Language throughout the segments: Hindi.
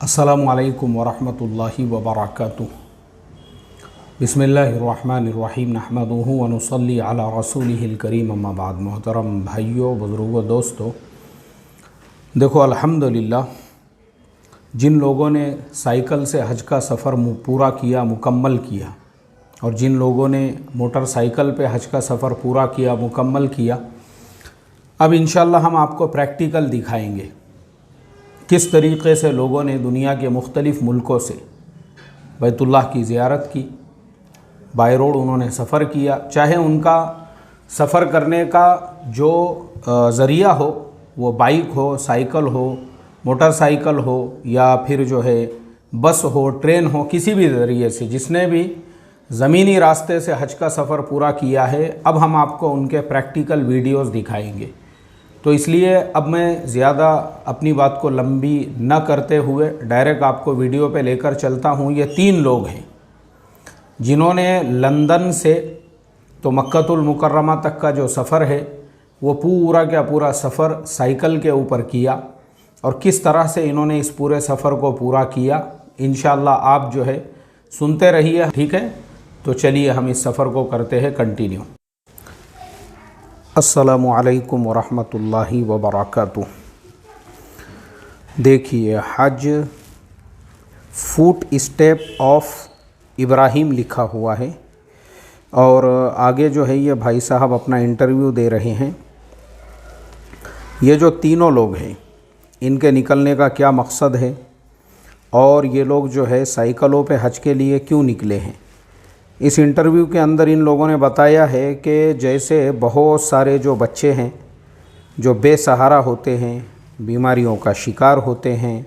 अस्सलामु अलैकुम वरहमतुल्लाहि वबरकातुहू। बिस्मिल्लाहिर्रहमानिर्रहीम नहमदुहु व नुसल्ली अला रसूलिहिल करीम अम्मा बाद। मोहतरम भाइयों, बुज़ुर्गों, दोस्तों, देखो अल्हम्दुलिल्लाह जिन लोगों ने साइकिल से हज का सफ़र पूरा किया, मुकम्मल किया, और जिन लोगों ने मोटरसाइकिल पे हज का सफ़र पूरा किया, मुकम्मल किया, अब इंशाअल्लाह हम आपको प्रैक्टिकल दिखाएंगे किस तरीक़े से लोगों ने दुनिया के मुख्तलिफ़ मुल्कों से बैतुल्लाह की ज़ियारत की, बाय रोड उन्होंने सफ़र किया। चाहे उनका सफ़र करने का जो ज़रिया हो वो बाइक हो, साइकिल हो, मोटरसाइकिल हो, या फिर जो है बस हो, ट्रेन हो, किसी भी ज़रिए से जिसने भी ज़मीनी रास्ते से हज का सफ़र पूरा किया है, अब हम आपको उनके प्रैक्टिकल वीडियोज़ दिखाएंगे। तो इसलिए अब मैं ज़्यादा अपनी बात को लंबी न करते हुए डायरेक्ट आपको वीडियो पे लेकर चलता हूँ। ये 3 लोग हैं जिन्होंने लंदन से तो मक्कतुल मुकर्रमा तक का जो सफ़र है वो पूरा का पूरा सफ़र साइकिल के ऊपर किया, और किस तरह से इन्होंने इस पूरे सफ़र को पूरा किया इंशाअल्लाह आप जो है सुनते रहिए, ठीक है। तो चलिए हम इस सफ़र को करते हैं कंटिन्यू। अस्सलामु अलैकुम वरहमतुल्लाहि वबरकातुहू। देखिए, हज फुट स्टेप ऑफ इब्राहिम लिखा हुआ है, और आगे जो है ये भाई साहब अपना इंटरव्यू दे रहे हैं। ये जो तीनों लोग हैं इनके निकलने का क्या मकसद है, और ये लोग जो है साइकिलों पे हज के लिए क्यों निकले हैं। इस इंटरव्यू के अंदर इन लोगों ने बताया है कि जैसे बहुत सारे जो बच्चे हैं जो बेसहारा होते हैं, बीमारियों का शिकार होते हैं,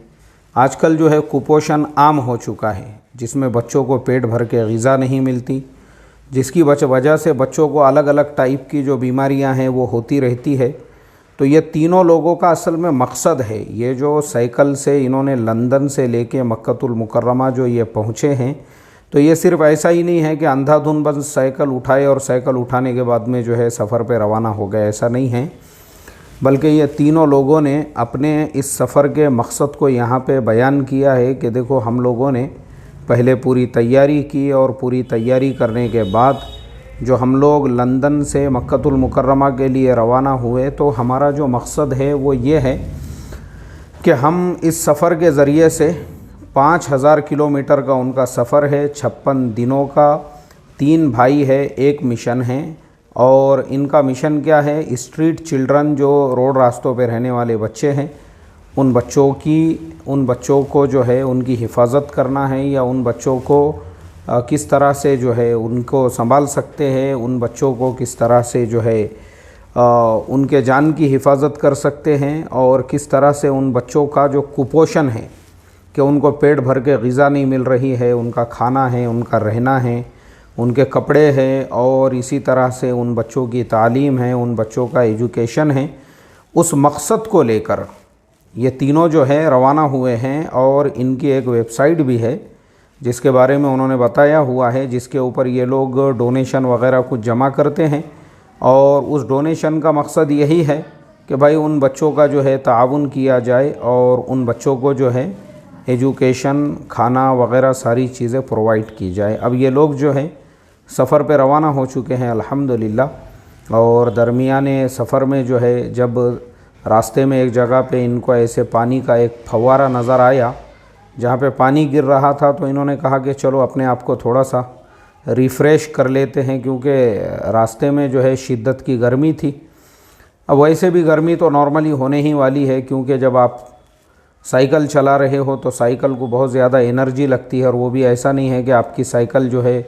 आजकल जो है कुपोषण आम हो चुका है, जिसमें बच्चों को पेट भर के ग़िज़ा नहीं मिलती, जिसकी वजह से बच्चों को अलग अलग टाइप की जो बीमारियां हैं वो होती रहती है। तो ये तीनों लोगों का असल में मकसद है, ये जो साइकिल से इन्होंने लंदन से लेके मक्कतुल मुकर्रमा जो ये पहुँचे हैं, तो ये सिर्फ ऐसा ही नहीं है कि अंधाधुन बस साइकिल उठाए और साइकिल उठाने के बाद में जो है सफ़र पे रवाना हो गए, ऐसा नहीं है। बल्कि ये तीनों लोगों ने अपने इस सफ़र के मकसद को यहाँ पे बयान किया है कि देखो, हम लोगों ने पहले पूरी तैयारी की, और पूरी तैयारी करने के बाद जो हम लोग लंदन से मक्कतुल मुकर्रमा के लिए रवाना हुए, तो हमारा जो मकसद है वो ये है कि हम इस सफ़र के ज़रिए से 5000 किलोमीटर का उनका सफ़र है, 56 दिनों का, 3 भाई है, 1 मिशन है। और इनका मिशन क्या है, स्ट्रीट चिल्ड्रन जो रोड रास्तों पे रहने वाले बच्चे हैं, उन बच्चों को जो है उनकी हिफाजत करना है, या उन बच्चों को किस तरह से जो है उनको संभाल सकते हैं, उन बच्चों को किस तरह से जो है उनके जान की हिफाजत कर सकते हैं, और किस तरह से उन बच्चों का जो कुपोषण है कि उनको पेट भर के ग़िज़ा नहीं मिल रही है, उनका खाना है, उनका रहना है, उनके कपड़े हैं, और इसी तरह से उन बच्चों की तालीम है, उन बच्चों का एजुकेशन है, उस मकसद को लेकर ये तीनों जो है रवाना हुए हैं। और इनकी एक वेबसाइट भी है जिसके बारे में उन्होंने बताया हुआ है, जिसके ऊपर ये लोग डोनेशन वगैरह कुछ जमा करते हैं, और उस डोनेशन का मकसद यही है कि भाई उन बच्चों का जो है ताउन किया जाए, और उन बच्चों को जो है एजुकेशन, खाना वगैरह सारी चीज़ें प्रोवाइड की जाए। अब ये लोग जो है सफ़र पे रवाना हो चुके हैं अल्हम्दुलिल्लाह, और दरमियाने सफ़र में जो है जब रास्ते में एक जगह पे इनको ऐसे पानी का एक फव्वारा नज़र आया जहाँ पे पानी गिर रहा था, तो इन्होंने कहा कि चलो अपने आप को थोड़ा सा रिफ़्रेश कर लेते हैं, क्योंकि रास्ते में जो है शिद्दत की गर्मी थी। अब वैसे भी गर्मी तो नॉर्मली होने ही वाली है, क्योंकि जब आप साइकिल चला रहे हो तो साइकिल को बहुत ज़्यादा एनर्जी लगती है, और वो भी ऐसा नहीं है कि आपकी साइकिल जो है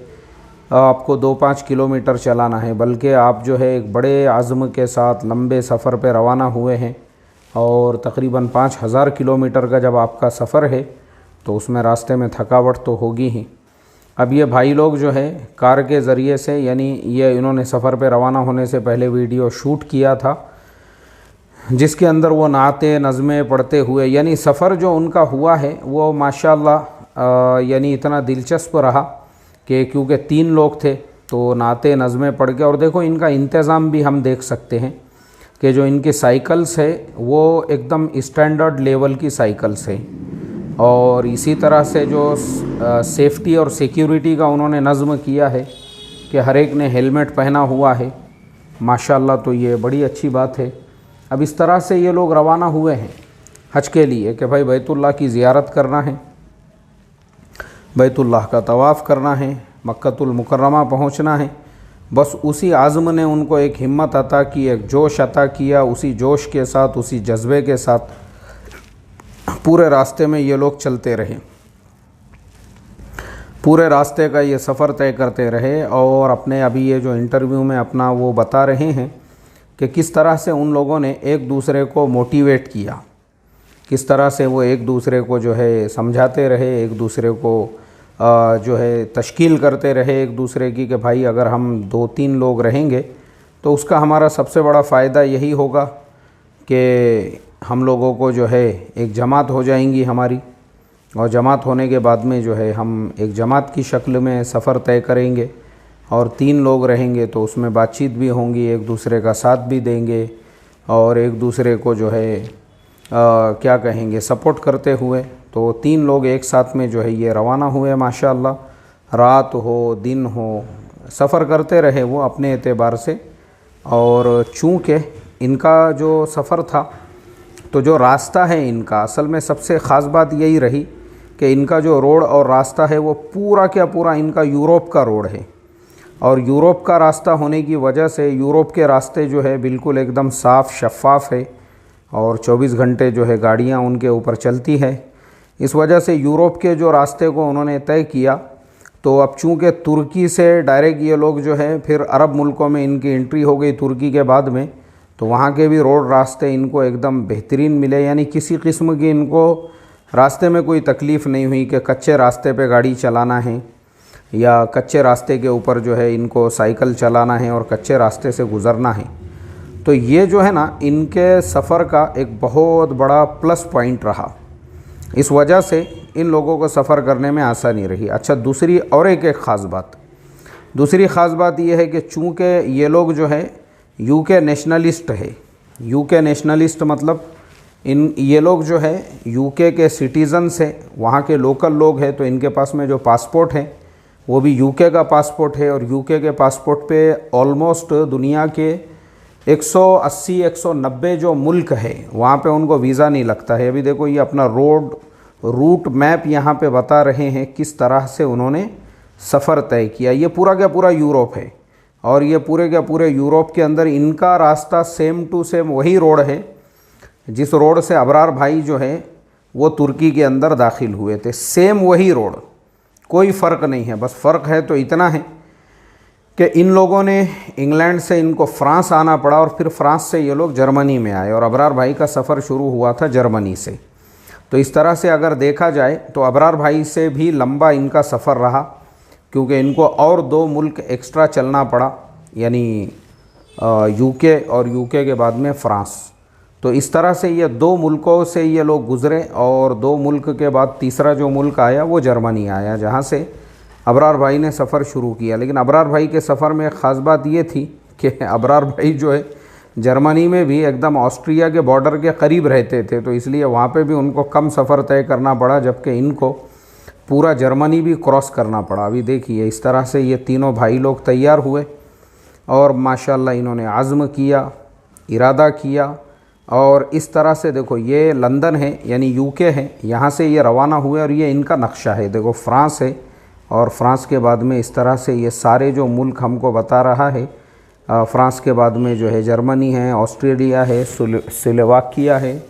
आपको 2-5 किलोमीटर चलाना है, बल्कि आप जो है एक बड़े आज़्म के साथ लंबे सफ़र पे रवाना हुए हैं, और तकरीबन 5000 किलोमीटर का जब आपका सफ़र है तो उसमें रास्ते में थकावट तो होगी ही। अब ये भाई लोग जो है कार के ज़रिए से, यानी ये इन्होंने सफ़र पे रवाना होने से पहले वीडियो शूट किया था, जिसके अंदर वो नाते नज़में पढ़ते हुए, यानी सफ़र जो उनका हुआ है वो माशाअल्लाह यानी इतना दिलचस्प रहा कि क्योंकि 3 लोग थे तो नाते नज़में पढ़ के, और देखो इनका इंतज़ाम भी हम देख सकते हैं कि जो इनकी साइकिल्स है वो एकदम स्टैंडर्ड लेवल की साइकिल्स है। और इसी तरह से जो सेफ्टी और सिक्योरिटी का उन्होंने नज़्म किया है कि हर एक ने हेलमेट पहना हुआ है माशाल्लाह, तो ये बड़ी अच्छी बात है। अब इस तरह से ये लोग रवाना हुए हैं हज के लिए कि भाई बैतुल्लाह की ज़ियारत करना है, बैतुल्लाह का तवाफ़ करना है, मक्कतुल मुकर्रमा पहुँचना है। बस उसी आज़म ने उनको एक हिम्मत अता की, एक जोश अता किया। उसी जोश के साथ, उसी जज्बे के साथ पूरे रास्ते में ये लोग चलते रहे, पूरे रास्ते का ये सफ़र तय करते रहे। और अपने अभी ये जो इंटरव्यू में अपना वो बता रहे हैं कि किस तरह से उन लोगों ने एक दूसरे को मोटिवेट किया, किस तरह से वो एक दूसरे को जो है समझाते रहे, एक दूसरे को जो है तश्कील करते रहे एक दूसरे की कि भाई अगर हम 2-3 लोग रहेंगे तो उसका हमारा सबसे बड़ा फ़ायदा यही होगा कि हम लोगों को जो है एक जमात हो जाएंगी हमारी, और जमात होने के बाद में जो है हम एक जमात की शक्ल में सफ़र तय करेंगे। और 3 लोग रहेंगे तो उसमें बातचीत भी होंगी, एक दूसरे का साथ भी देंगे और एक दूसरे को जो है क्या कहेंगे सपोर्ट करते हुए। तो 3 लोग एक साथ में जो है ये रवाना हुए माशाअल्लाह, रात हो दिन हो सफ़र करते रहे वो अपने एतबार से। और चूँकि इनका जो सफ़र था तो जो रास्ता है इनका, असल में सबसे ख़ास बात यही रही कि इनका जो रोड और रास्ता है वो पूरा क्या पूरा इनका यूरोप का रोड है। और यूरोप का रास्ता होने की वजह से यूरोप के रास्ते जो है बिल्कुल एकदम साफ़ शफ़ाफ़ है और 24 घंटे जो है गाड़ियाँ उनके ऊपर चलती है। इस वजह से यूरोप के जो रास्ते को उन्होंने तय किया। तो अब चूँकि तुर्की से डायरेक्ट ये लोग जो है फिर अरब मुल्कों में इनकी एंट्री हो गई तुर्की के बाद में, तो वहाँ के भी रोड रास्ते इनको एकदम बेहतरीन मिले, यानी किसी किस्म की इनको रास्ते में कोई तकलीफ़ नहीं हुई कि कच्चे रास्ते पे गाड़ी चलाना है या कच्चे रास्ते के ऊपर जो है इनको साइकिल चलाना है और कच्चे रास्ते से गुज़रना है। तो ये जो है ना इनके सफ़र का एक बहुत बड़ा प्लस पॉइंट रहा। इस वजह से इन लोगों को सफ़र करने में आसानी रही। अच्छा, दूसरी और एक ख़ास बात ये है कि चूँकि ये लोग जो है यूके नेशनलिस्ट है। यूके नेशनलिस्ट मतलब ये लोग जो है यूके के सिटीज़न्स हैं, वहाँ के लोकल लोग हैं। तो इनके पास में जो पासपोर्ट है वो भी यूके का पासपोर्ट है। और यूके के पासपोर्ट पे ऑलमोस्ट दुनिया के 180-190 जो मुल्क है वहाँ पे उनको वीज़ा नहीं लगता है। अभी देखो ये अपना रूट मैप यहाँ पे बता रहे हैं किस तरह से उन्होंने सफ़र तय किया। ये पूरा का पूरा यूरोप है और ये पूरे के पूरे यूरोप के अंदर इनका रास्ता सेम टू सेम वही रोड है जिस रोड से अबरार भाई जो है वो तुर्की के अंदर दाखिल हुए थे। सेम वही रोड, कोई फ़र्क नहीं है। बस फ़र्क है तो इतना है कि इन लोगों ने इंग्लैंड से इनको फ़्रांस आना पड़ा और फिर फ्रांस से ये लोग जर्मनी में आए और अबरार भाई का सफ़र शुरू हुआ था जर्मनी से। तो इस तरह से अगर देखा जाए तो अबरार भाई से भी लंबा इनका सफ़र रहा, क्योंकि इनको और 2 मुल्क एक्स्ट्रा चलना पड़ा, यानी यूके और यूके के बाद में फ़्रांस। तो इस तरह से ये 2 मुल्कों से ये लोग गुज़रे और 2 मुल्क के बाद तीसरा जो मुल्क आया वो जर्मनी आया, जहाँ से अबरार भाई ने सफ़र शुरू किया। लेकिन अबरार भाई के सफ़र में एक ख़ास बात ये थी कि अबरार भाई जो है जर्मनी में भी एकदम ऑस्ट्रिया के बॉर्डर के करीब रहते थे, तो इसलिए वहाँ पे भी उनको कम सफ़र तय करना पड़ा, जबकि इनको पूरा जर्मनी भी क्रॉस करना पड़ा। अभी देखिए इस तरह से ये तीनों भाई लोग तैयार हुए और माशाल्लाह इन्होंने आज़्म किया, इरादा किया। और इस तरह से देखो ये लंदन है यानी यूके है, यहाँ से ये रवाना हुए और ये इनका नक्शा है। देखो फ़्रांस है और फ़्रांस के बाद में इस तरह से ये सारे जो मुल्क हमको बता रहा है, फ़्रांस के बाद में जो है जर्मनी है, ऑस्ट्रेलिया है, स्लोवाकिया है,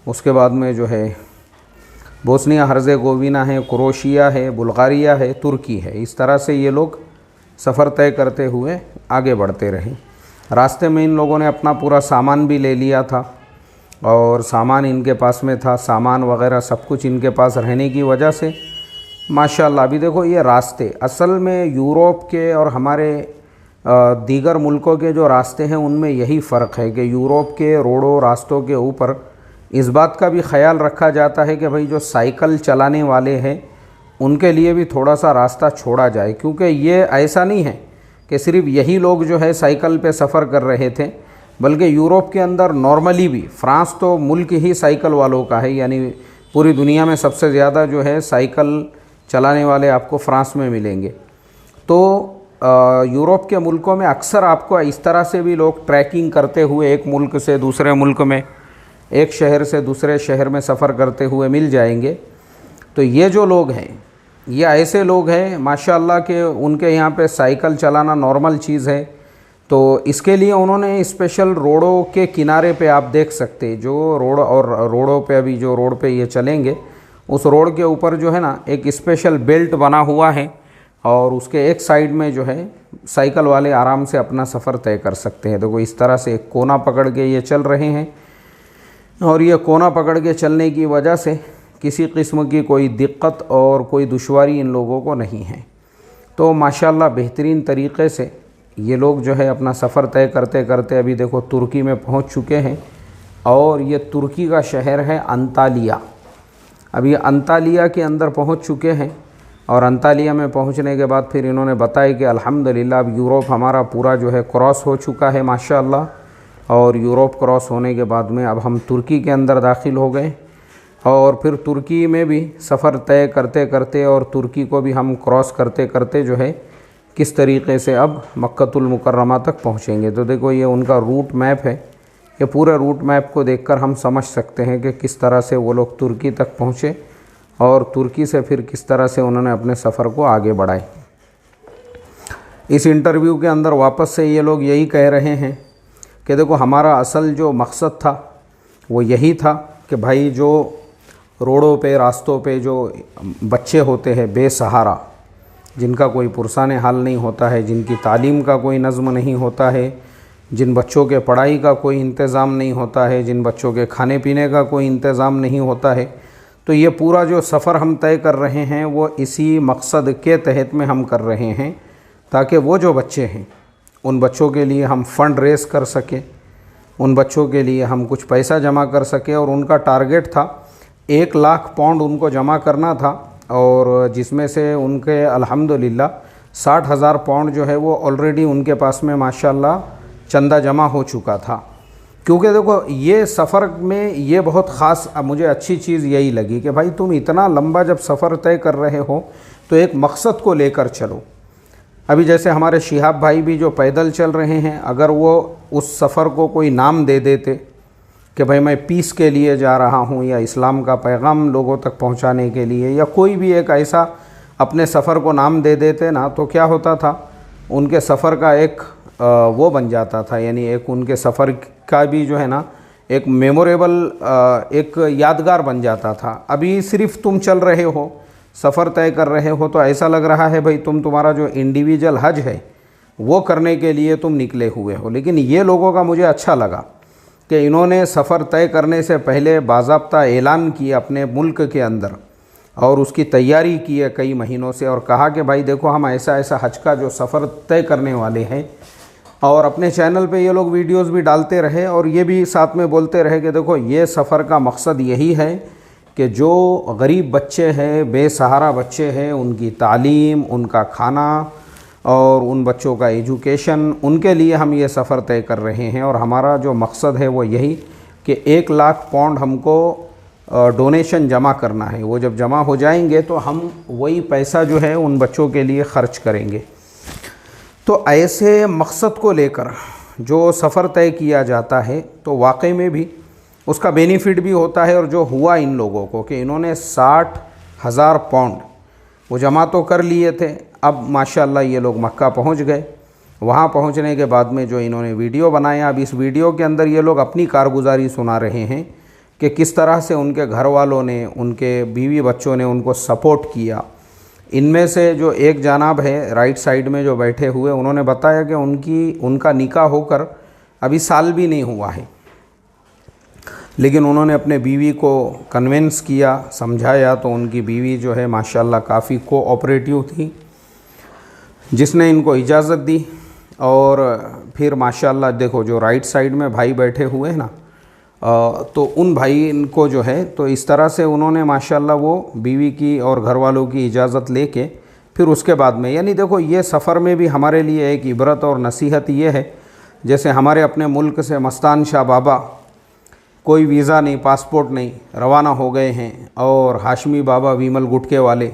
उसके बाद में जो है बोस्निया हर्ज़ेगोविना है, क्रोशिया है, बुल्गारिया है, तुर्की है। इस तरह से ये लोग सफ़र तय करते हुए आगे बढ़ते रहे। रास्ते में इन लोगों ने अपना पूरा सामान भी ले लिया था और सामान इनके पास में था, सामान वगैरह सब कुछ इनके पास रहने की वजह से माशाल्लाह। अभी देखो ये रास्ते असल में यूरोप के और हमारे दीगर मुल्कों के जो रास्ते हैं उनमें यही फ़र्क है कि यूरोप के रोडों रास्तों के ऊपर इस बात का भी ख्याल रखा जाता है कि भाई जो साइकिल चलाने वाले हैं उनके लिए भी थोड़ा सा रास्ता छोड़ा जाए, क्योंकि ये ऐसा नहीं है कि सिर्फ यही लोग जो है साइकिल पे सफ़र कर रहे थे, बल्कि यूरोप के अंदर नॉर्मली भी, फ़्रांस तो मुल्क ही साइकिल वालों का है, यानी पूरी दुनिया में सबसे ज़्यादा जो है साइकिल चलाने वाले आपको फ्रांस में मिलेंगे। तो यूरोप के मुल्कों में अक्सर आपको इस तरह से भी लोग ट्रैकिंग करते हुए एक मुल्क से दूसरे मुल्क में, एक शहर से दूसरे शहर में सफ़र करते हुए मिल जाएंगे। तो ये जो लोग हैं, ये ऐसे लोग हैं माशाअल्लाह के उनके यहाँ पे साइकिल चलाना नॉर्मल चीज़ है। तो इसके लिए उन्होंने स्पेशल रोडों के किनारे पे आप देख सकते हैं, जो रोड और रोडों पे अभी जो रोड पे ये चलेंगे उस रोड के ऊपर जो है ना एक स्पेशल बेल्ट बना हुआ है और उसके एक साइड में जो है साइकिल वाले आराम से अपना सफ़र तय कर सकते हैं। देखो इस तरह से एक कोना पकड़ के ये चल रहे हैं और ये कोना पकड़ के चलने की वजह से किसी किस्म की कोई दिक्कत और कोई दुश्वारी इन लोगों को नहीं है। तो माशाल्लाह बेहतरीन तरीक़े से ये लोग जो है अपना सफ़र तय करते करते अभी देखो तुर्की में पहुंच चुके हैं और ये तुर्की का शहर है अंतालिया। अभी अंतालिया के अंदर पहुंच चुके हैं और अंतालिया में पहुंचने के बाद फिर इन्होंने बताया कि अल्हम्दुलिल्लाह अब यूरोप हमारा पूरा जो है क्रॉस हो चुका है माशाअल्लाह। और यूरोप क्रॉस होने के बाद में अब हम तुर्की के अंदर दाखिल हो गए और फिर तुर्की में भी सफ़र तय करते करते और तुर्की को भी हम क्रॉस करते करते जो है किस तरीक़े से अब मक्कतुल मुकर्रमा तक पहुँचेंगे। तो देखो ये उनका रूट मैप है। ये पूरे रूट मैप को देखकर हम समझ सकते हैं कि किस तरह से वो लोग तुर्की तक पहुँचे और तुर्की से फिर किस तरह से उन्होंने अपने सफ़र को आगे बढ़ाए। इस इंटरव्यू के अंदर वापस से ये लोग यही कह रहे हैं कि देखो हमारा असल जो मकसद था वो यही था कि भाई जो रोडों पे रास्तों पे जो बच्चे होते हैं बेसहारा, जिनका कोई पुरसान हाल नहीं होता है, जिनकी तालीम का कोई नज़्म नहीं होता है, जिन बच्चों के पढ़ाई का कोई इंतज़ाम नहीं होता है, जिन बच्चों के खाने पीने का कोई इंतज़ाम नहीं होता है, तो ये पूरा जो सफ़र हम तय कर रहे हैं वो इसी मकसद के तहत में हम कर रहे हैं ताकि वो जो बच्चे हैं उन बच्चों के लिए हम फ़ंड रेज़ कर सकें, उन बच्चों के लिए हम कुछ पैसा जमा कर सकें। और उनका टारगेट था 1 लाख पाउंड उनको जमा करना था और जिसमें से उनके अल्हम्दुलिल्लाह 60,000 पाउंड जो है वो ऑलरेडी उनके पास में माशाल्लाह चंदा जमा हो चुका था। क्योंकि देखो ये सफ़र में ये बहुत ख़ास मुझे अच्छी चीज़ यही लगी कि भाई तुम इतना लंबा जब सफ़र तय कर रहे हो तो एक मकसद को लेकर चलो। अभी जैसे हमारे शिहाब भाई भी जो पैदल चल रहे हैं, अगर वो उस सफ़र को कोई नाम दे देते कि भाई मैं पीस के लिए जा रहा हूँ या इस्लाम का पैगाम लोगों तक पहुँचाने के लिए, या कोई भी एक ऐसा अपने सफ़र को नाम दे देते ना, तो क्या होता था उनके सफ़र का एक वो बन जाता था, यानी एक उनके सफ़र का भी जो है ना एक मेमोरेबल एक यादगार बन जाता था। अभी सिर्फ तुम चल रहे हो, सफ़र तय कर रहे हो, तो ऐसा लग रहा है भाई तुम्हारा जो इंडिविजुअल हज है वो करने के लिए तुम निकले हुए हो। लेकिन ये लोगों का मुझे अच्छा लगा कि इन्होंने सफ़र तय करने से पहले बाज़ाब्ता ऐलान किया अपने मुल्क के अंदर और उसकी तैयारी की है कई महीनों से, और कहा कि भाई देखो हम ऐसा ऐसा हज का जो सफ़र तय करने वाले हैं। और अपने चैनल पे ये लोग वीडियोस भी डालते रहे और ये भी साथ में बोलते रहे कि देखो ये सफ़र का मकसद यही है कि जो गरीब बच्चे हैं, बेसहारा बच्चे हैं, उनकी तालीम, उनका खाना और उन बच्चों का एजुकेशन, उनके लिए हम ये सफ़र तय कर रहे हैं। और हमारा जो मकसद है वो यही कि 1 लाख पाउंड हमको डोनेशन जमा करना है। वो जब जमा हो जाएंगे तो हम वही पैसा जो है उन बच्चों के लिए ख़र्च करेंगे। तो ऐसे मकसद को लेकर जो सफ़र तय किया जाता है तो वाकई में भी उसका बेनिफिट भी होता है। और जो हुआ इन लोगों को कि इन्होंने 60,000 पाउंड वो जमा तो कर लिए थे, अब माशाल्लाह ये लोग मक्का पहुंच गए। वहां पहुंचने के बाद में जो इन्होंने वीडियो बनाया, अब इस वीडियो के अंदर ये लोग अपनी कारगुजारी सुना रहे हैं कि किस तरह से उनके घर वालों ने, उनके बीवी बच्चों ने उनको सपोर्ट किया। इनमें से जो एक जनाब है राइट साइड में जो बैठे हुए, उन्होंने बताया कि उनका निकाह होकर अभी साल भी नहीं हुआ है, लेकिन उन्होंने अपने बीवी को कन्विंस किया, समझाया, तो उनकी बीवी जो है माशाल्लाह काफ़ी कोऑपरेटिव थी, जिसने इनको इजाज़त दी। और फिर माशाल्लाह देखो जो राइट साइड में भाई बैठे हुए हैं ना, तो उन भाई इनको जो है तो इस तरह से उन्होंने माशाल्लाह वो बीवी की और घर वालों की इजाज़त लेके फिर उसके बाद में, यानी देखो ये सफ़र में भी हमारे लिए एक इबरत और नसीहत ये है, जैसे हमारे अपने मुल्क से मस्तान शाह बाबा कोई वीज़ा नहीं, पासपोर्ट नहीं, रवाना हो गए हैं। और हाशमी बाबा विमल गुटके वाले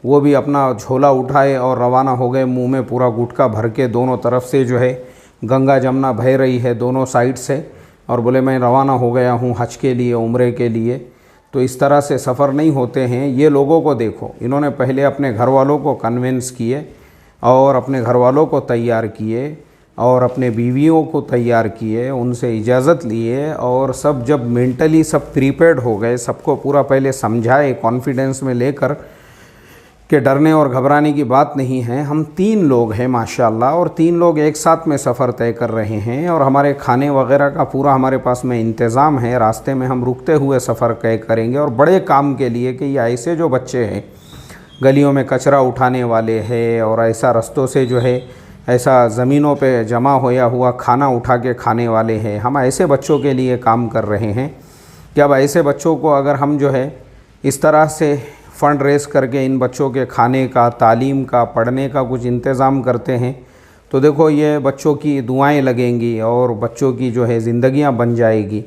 वो भी अपना झोला उठाए और रवाना हो गए, मुंह में पूरा गुटखा भर के। दोनों तरफ से जो है गंगा जमुना बह रही है दोनों साइड से, और बोले मैं रवाना हो गया हूँ हज के लिए, उम्रे के लिए। तो इस तरह से सफ़र नहीं होते हैं। ये लोगों को देखो, इन्होंने पहले अपने घर वालों को कन्विंस किए और अपने घर वालों को तैयार किए और अपने बीवियों को तैयार किए, उनसे इजाज़त लिए, और सब जब मेंटली सब प्रीपेड हो गए, सबको पूरा पहले समझाए कॉन्फिडेंस में लेकर कि डरने और घबराने की बात नहीं है। हम 3 लोग हैं माशाल्लाह, और 3 लोग एक साथ में सफ़र तय कर रहे हैं, और हमारे खाने वगैरह का पूरा हमारे पास में इंतज़ाम है। रास्ते में हम रुकते हुए सफ़र तय करेंगे, और बड़े काम के लिए कि ये ऐसे जो बच्चे हैं गलियों में कचरा उठाने वाले हैं, और ऐसा रस्तों से जो है ऐसा ज़मीनों पे जमा होया हुआ खाना उठा के खाने वाले हैं, हम ऐसे बच्चों के लिए काम कर रहे हैं कि अब ऐसे बच्चों को अगर हम जो है इस तरह से फ़ंड रेस करके इन बच्चों के खाने का, तालीम का, पढ़ने का कुछ इंतज़ाम करते हैं, तो देखो ये बच्चों की दुआएं लगेंगी और बच्चों की जो है ज़िंदगियां बन जाएगी।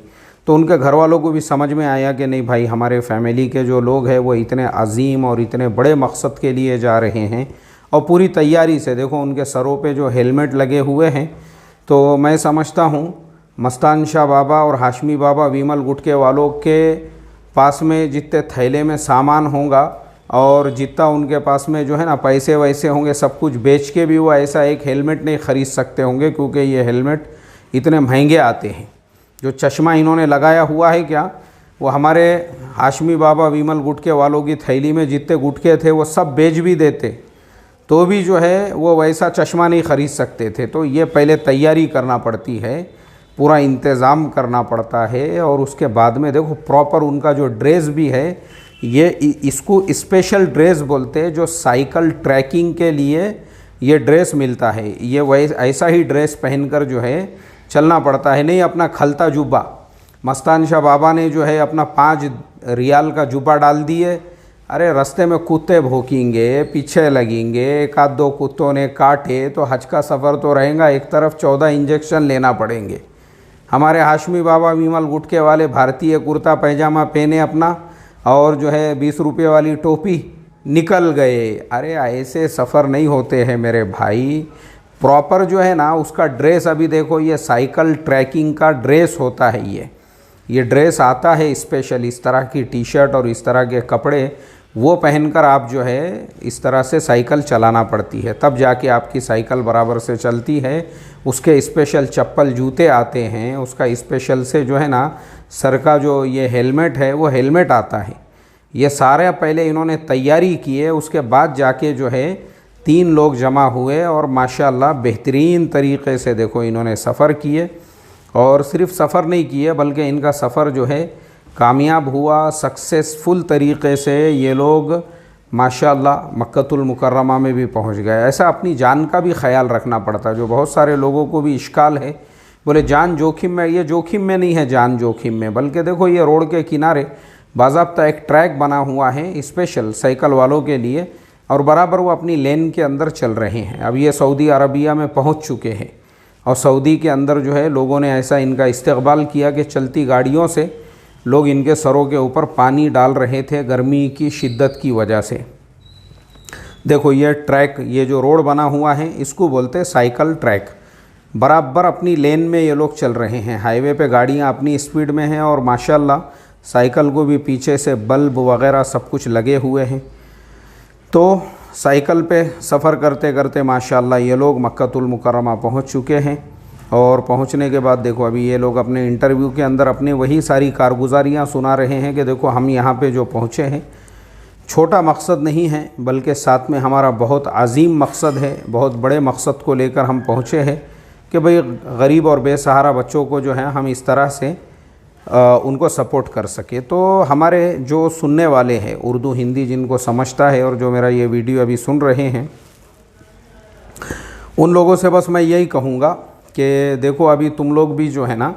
तो उनके घर वालों को भी समझ में आया कि नहीं भाई, हमारे फैमिली के जो लोग हैं वो इतने अजीम और इतने बड़े मकसद के लिए जा रहे हैं, और पूरी तैयारी से। देखो उनके सरों पे जो हेलमेट लगे हुए हैं, तो मैं समझता हूँ मस्तान शाह बाबा और हाशमी बाबा विमल गुटके वालों के पास में जितने थैले में सामान होगा और जितना उनके पास में जो है ना पैसे वैसे होंगे, सब कुछ बेच के भी वो ऐसा एक हेलमेट नहीं ख़रीद सकते होंगे, क्योंकि ये हेलमेट इतने महंगे आते हैं। जो चश्मा इन्होंने लगाया हुआ है क्या, वो हमारे हाशमी बाबा विमल गुटके वालों की थैली में जितने गुटके थे वो सब बेच भी देते, तो भी जो है वो वैसा चश्मा नहीं ख़रीद सकते थे। तो ये पहले तैयारी करना पड़ती है, पूरा इंतज़ाम करना पड़ता है, और उसके बाद में देखो प्रॉपर उनका जो ड्रेस भी है, ये इसको स्पेशल ड्रेस बोलते हैं, जो साइकिल ट्रैकिंग के लिए ये ड्रेस मिलता है। ये वैसा ऐसा ही ड्रेस पहनकर जो है चलना पड़ता है, नहीं अपना खलता जुब्बा। मस्तान शाह बाबा ने जो है अपना 5 रियाल का जुब्बा डाल दिए, अरे रास्ते में कुत्ते भौंकेंगे, पीछे लगेंगे, 1-2 कुत्तों ने काटे तो हज का सफ़र तो रहेगा, एक तरफ 14 इंजेक्शन लेना पड़ेंगे। हमारे हाशमी बाबा विमल गुटके वाले भारतीय कुर्ता पैजामा पहने अपना, और जो है 20 रुपये वाली टोपी, निकल गए। अरे ऐसे सफ़र नहीं होते हैं मेरे भाई। प्रॉपर जो है ना उसका ड्रेस, अभी देखो ये साइकिल ट्रैकिंग का ड्रेस होता है, ये ड्रेस आता है स्पेशल, इस तरह की टी शर्ट और इस तरह के कपड़े वो पहनकर आप जो है इस तरह से साइकिल चलाना पड़ती है, तब जाके आपकी साइकिल बराबर से चलती है। उसके स्पेशल चप्पल जूते आते हैं, उसका स्पेशल से जो है ना सर का जो ये हेलमेट है वो हेलमेट आता है। ये सारे पहले इन्होंने तैयारी की है, उसके बाद जाके जो है 3 लोग जमा हुए, और माशाल्लाह बेहतरीन तरीक़े से देखो इन्होंने सफ़र किए, और सिर्फ सफ़र नहीं किए बल्कि इनका सफ़र जो है कामयाब हुआ, सक्सेसफुल तरीक़े से ये लोग माशाल्लाह मक्कतुल मुकर्रमा में भी पहुंच गए। ऐसा अपनी जान का भी ख्याल रखना पड़ता है, जो बहुत सारे लोगों को भी इश्काल है, बोले जान जोखिम में। ये जोखिम में नहीं है जान जोखिम में, बल्कि देखो ये रोड के किनारे बाज़ाब्ता एक ट्रैक बना हुआ है स्पेशल साइकिल वालों के लिए, और बराबर वो अपनी लेन के अंदर चल रहे हैं। अब ये सऊदी अरबिया में पहुँच चुके हैं, और सऊदी के अंदर जो है लोगों ने ऐसा इनका इस्तकबाल किया कि चलती गाड़ियों से लोग इनके सरों के ऊपर पानी डाल रहे थे गर्मी की शिद्दत की वजह से। देखो ये ट्रैक, ये जो रोड बना हुआ है इसको बोलते हैं साइकिल ट्रैक। बराबर अपनी लेन में ये लोग चल रहे हैं, हाईवे पे गाड़ियाँ अपनी स्पीड में हैं, और माशाल्लाह साइकिल को भी पीछे से बल्ब वगैरह सब कुछ लगे हुए हैं। तो साइकिल पे सफ़र करते करते माशाल्लाह ये लोग मक्कतुल मुकर्रमा पहुँच चुके हैं, और पहुंचने के बाद देखो अभी ये लोग अपने इंटरव्यू के अंदर अपनी वही सारी कारगुजारियाँ सुना रहे हैं कि देखो हम यहाँ पे जो पहुँचे हैं छोटा मकसद नहीं है, बल्कि साथ में हमारा बहुत अजीम मकसद है, बहुत बड़े मकसद को लेकर हम पहुँचे हैं कि भाई गरीब और बेसहारा बच्चों को जो है हम इस तरह से उनको सपोर्ट कर सके। तो हमारे जो सुनने वाले हैं उर्दू हिंदी जिनको समझता है और जो मेरा ये वीडियो अभी सुन रहे हैं, उन लोगों से बस मैं यही कहूँगा कि देखो अभी तुम लोग भी जो है ना,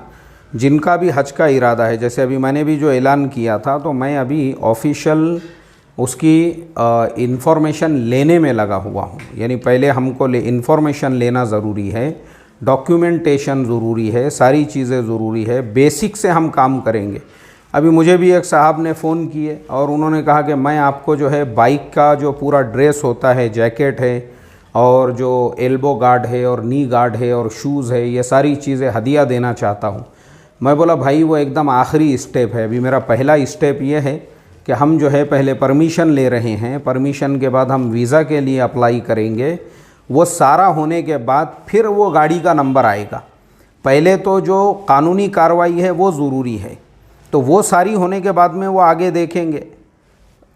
जिनका भी हज का इरादा है, जैसे अभी मैंने भी जो ऐलान किया था, तो मैं अभी ऑफिशियल उसकी इन्फॉर्मेशन लेने में लगा हुआ हूँ। यानी पहले हमको इन्फॉर्मेशन लेना ज़रूरी है, डॉक्यूमेंटेशन ज़रूरी है, सारी चीज़ें ज़रूरी है, बेसिक से हम काम करेंगे। अभी मुझे भी एक साहब ने फ़ोन किए और उन्होंने कहा कि मैं आपको जो है बाइक का जो पूरा ड्रेस होता है, जैकेट है और जो एल्बो गार्ड है और नी गार्ड है और शूज़ है, ये सारी चीज़ें हदिया देना चाहता हूँ। मैं बोला भाई वो एकदम आखिरी स्टेप है, अभी मेरा पहला स्टेप ये है कि हम जो है पहले परमिशन ले रहे हैं, परमिशन के बाद हम वीज़ा के लिए अप्लाई करेंगे। वो सारा होने के बाद फिर वो गाड़ी का नंबर आएगा। पहले तो जो कानूनी कार्रवाई है वो ज़रूरी है, तो वो सारी होने के बाद में वो आगे देखेंगे।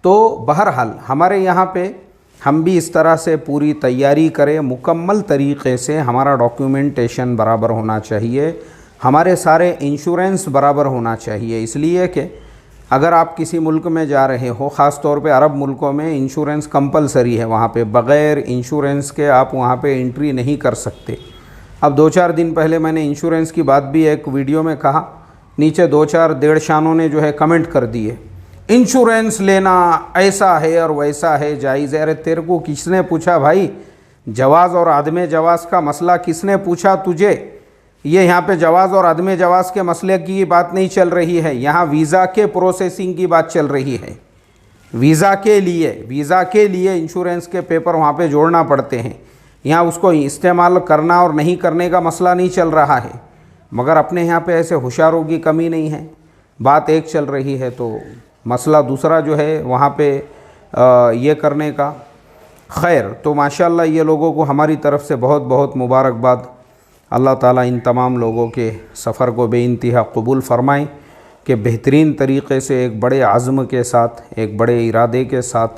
तो बहरहाल हमारे यहाँ पे हम भी इस तरह से पूरी तैयारी करें, मुकम्मल तरीक़े से हमारा डॉक्यूमेंटेशन बराबर होना चाहिए, हमारे सारे इंश्योरेंस बराबर होना चाहिए। इसलिए कि अगर आप किसी मुल्क में जा रहे हो, ख़ास तौर पे अरब मुल्कों में इंश्योरेंस कंपलसरी है, वहाँ पे बग़ैर इंश्योरेंस के आप वहाँ पे एंट्री नहीं कर सकते। अब 2-4 दिन पहले मैंने इंश्योरेंस की बात भी एक वीडियो में कहा, नीचे 2-4 देड़शानों ने जो है कमेंट कर दिए, इंश्योरेंस लेना ऐसा है और वैसा है, जायज़ है। अरे तेरे को किसने पूछा भाई? जवाज़ और आदम जवाज़ का मसला किसने पूछा तुझे? ये यहाँ पे जवाज़ और अदम जवाज़ के मसले की बात नहीं चल रही है, यहाँ वीज़ा के प्रोसेसिंग की बात चल रही है। वीज़ा के लिए इंश्योरेंस के पेपर वहाँ पे जोड़ना पड़ते हैं। यहाँ उसको इस्तेमाल करना और नहीं करने का मसला नहीं चल रहा है, मगर अपने यहाँ पे ऐसे होशियारों की कमी नहीं है। बात एक चल रही है तो मसला दूसरा जो है वहाँ पे ये करने का। खैर, तो माशाअल्लाह ये लोगों को हमारी तरफ से बहुत बहुत मुबारकबाद। अल्लाह ताला इन तमाम लोगों के सफ़र को बेइंतहा कबूल फ़रमाएँ कि बेहतरीन तरीक़े से एक बड़े आज़्म के साथ, एक बड़े इरादे के साथ,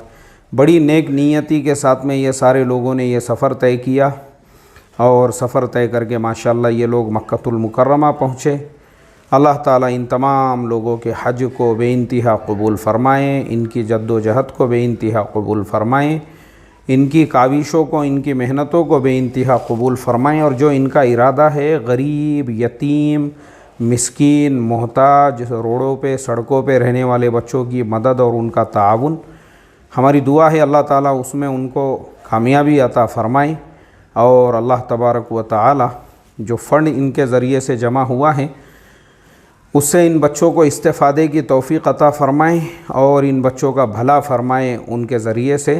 बड़ी नेक नीयती के साथ में ये सारे लोगों ने ये सफ़र तय किया और सफ़र तय करके माशाअल्लाह ये लोग मक्कतुल मुकर्रमा पहुँचे। अल्लाह ताला इन तमाम लोगों के हज को बेइंतहा कबूल फ़रमाएँ, इनकी जद्दोजहद को बेइंतहा कबूल फ़रमाएँ, इनकी काविशों को, इनकी मेहनतों को बेइंतहा कबूल फ़रमाएँ। और जो इनका इरादा है गरीब, यतीम, मिस्कीन, मोहताज, रोडों पे, सड़कों पे रहने वाले बच्चों की मदद और उनका ताउन, हमारी दुआ है अल्लाह ताला उसमें उनको कामयाबी अता फ़रमाए। और अल्लाह तबारक व तआला जो फ़ंड इनके ज़रिए से जमा हुआ है उससे इन बच्चों को इस्तेफ़ादे की तौफ़ीक़ अता फ़रमाएँ और इन बच्चों का भला फ़रमाएँ उनके ज़रिए से।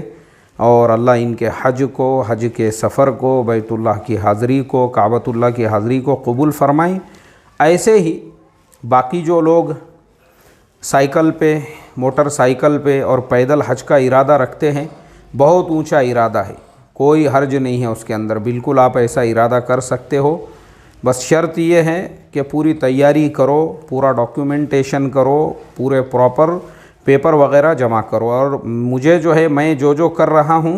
और अल्लाह इनके हज को, हज के सफ़र को, बैतुल्लाह की हाज़री को, काबतुल्लाह की हाज़री को कबूल फ़रमाएँ। ऐसे ही बाकी जो लोग साइकिल पे, मोटरसाइकिल पे और पैदल हज का इरादा रखते हैं, बहुत ऊंचा इरादा है, कोई हर्ज नहीं है उसके अंदर, बिल्कुल आप ऐसा इरादा कर सकते हो। बस शर्त ये है कि पूरी तैयारी करो, पूरा डॉक्यूमेंटेशन करो, पूरे प्रॉपर पेपर वगैरह जमा करो। और मुझे जो है, मैं जो कर रहा हूँ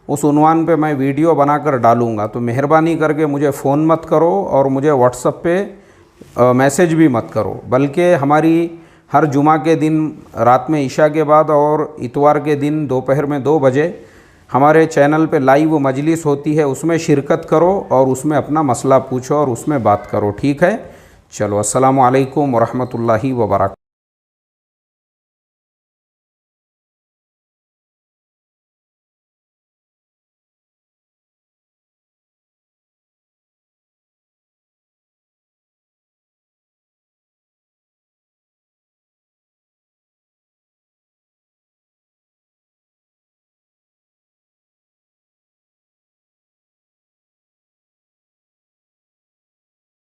उस उन्वान पे मैं वीडियो बनाकर डालूँगा, तो मेहरबानी करके मुझे फ़ोन मत करो और मुझे व्हाट्सएप पे मैसेज भी मत करो, बल्कि हमारी हर जुमा के दिन रात में इशा के बाद और इतवार के दिन दोपहर में 2 बजे हमारे चैनल पे लाइव मजलिस होती है, उसमें शिरकत करो और उसमें अपना मसला पूछो और उसमें बात करो। ठीक है, चलो, अस्सलामु अलैकुम व रहमतुल्लाहि व बरकातहू।